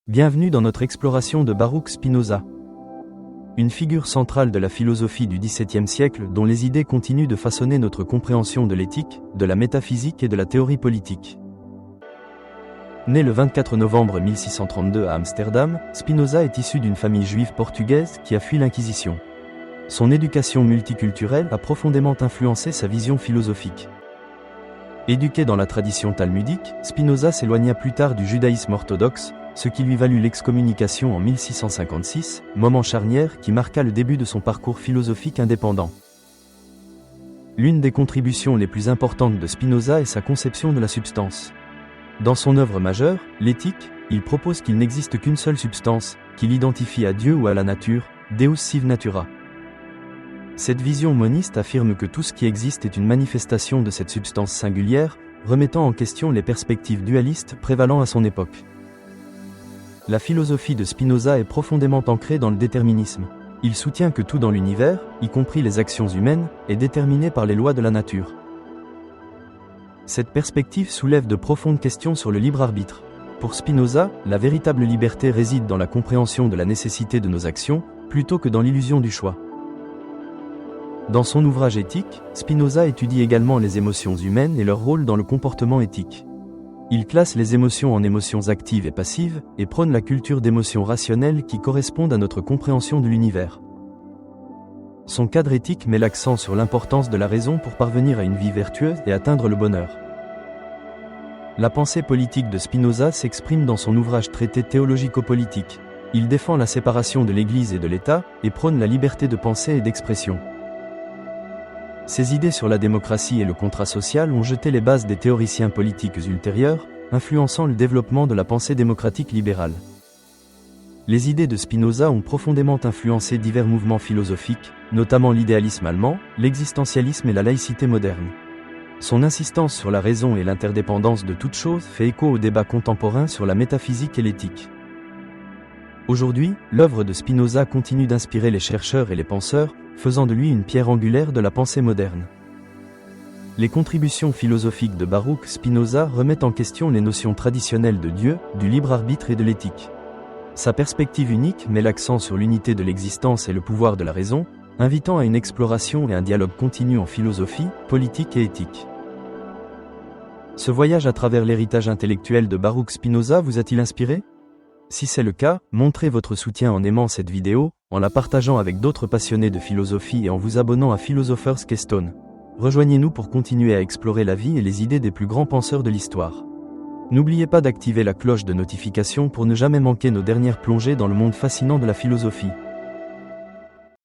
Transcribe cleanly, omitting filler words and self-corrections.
Bienvenue dans notre exploration de Baruch Spinoza. Une figure centrale de la philosophie du XVIIe siècle dont les idées continuent de façonner notre compréhension de l'éthique, de la métaphysique et de la théorie politique. Né le 24 novembre 1632 à Amsterdam, Spinoza est issu d'une famille juive portugaise qui a fui l'Inquisition. Son éducation multiculturelle a profondément influencé sa vision philosophique. Éduqué dans la tradition talmudique, Spinoza s'éloigna plus tard du judaïsme orthodoxe, ce qui lui valut l'excommunication en 1656, moment charnière qui marqua le début de son parcours philosophique indépendant. L'une des contributions les plus importantes de Spinoza est sa conception de la substance. Dans son œuvre majeure, l'Éthique, il propose qu'il n'existe qu'une seule substance, qu'il identifie à Dieu ou à la nature, Deus sive natura. Cette vision moniste affirme que tout ce qui existe est une manifestation de cette substance singulière, remettant en question les perspectives dualistes prévalant à son époque. La philosophie de Spinoza est profondément ancrée dans le déterminisme. Il soutient que tout dans l'univers, y compris les actions humaines, est déterminé par les lois de la nature. Cette perspective soulève de profondes questions sur le libre arbitre. Pour Spinoza, la véritable liberté réside dans la compréhension de la nécessité de nos actions, plutôt que dans l'illusion du choix. Dans son ouvrage Éthique, Spinoza étudie également les émotions humaines et leur rôle dans le comportement éthique. Il classe les émotions en émotions actives et passives, et prône la culture d'émotions rationnelles qui correspondent à notre compréhension de l'univers. Son cadre éthique met l'accent sur l'importance de la raison pour parvenir à une vie vertueuse et atteindre le bonheur. La pensée politique de Spinoza s'exprime dans son ouvrage Traité théologico-politique. Il défend la séparation de l'Église et de l'État, et prône la liberté de pensée et d'expression. Ses idées sur la démocratie et le contrat social ont jeté les bases des théoriciens politiques ultérieurs, influençant le développement de la pensée démocratique libérale. Les idées de Spinoza ont profondément influencé divers mouvements philosophiques, notamment l'idéalisme allemand, l'existentialisme et la laïcité moderne. Son insistance sur la raison et l'interdépendance de toute chose fait écho au débat contemporain sur la métaphysique et l'éthique. Aujourd'hui, l'œuvre de Spinoza continue d'inspirer les chercheurs et les penseurs, faisant de lui une pierre angulaire de la pensée moderne. Les contributions philosophiques de Baruch Spinoza remettent en question les notions traditionnelles de Dieu, du libre arbitre et de l'éthique. Sa perspective unique met l'accent sur l'unité de l'existence et le pouvoir de la raison, invitant à une exploration et un dialogue continu en philosophie, politique et éthique. Ce voyage à travers l'héritage intellectuel de Baruch Spinoza vous a-t-il inspiré ? Si c'est le cas, montrez votre soutien en aimant cette vidéo, en la partageant avec d'autres passionnés de philosophie et en vous abonnant à Philosopher's Keystone. Rejoignez-nous pour continuer à explorer la vie et les idées des plus grands penseurs de l'histoire. N'oubliez pas d'activer la cloche de notification pour ne jamais manquer nos dernières plongées dans le monde fascinant de la philosophie.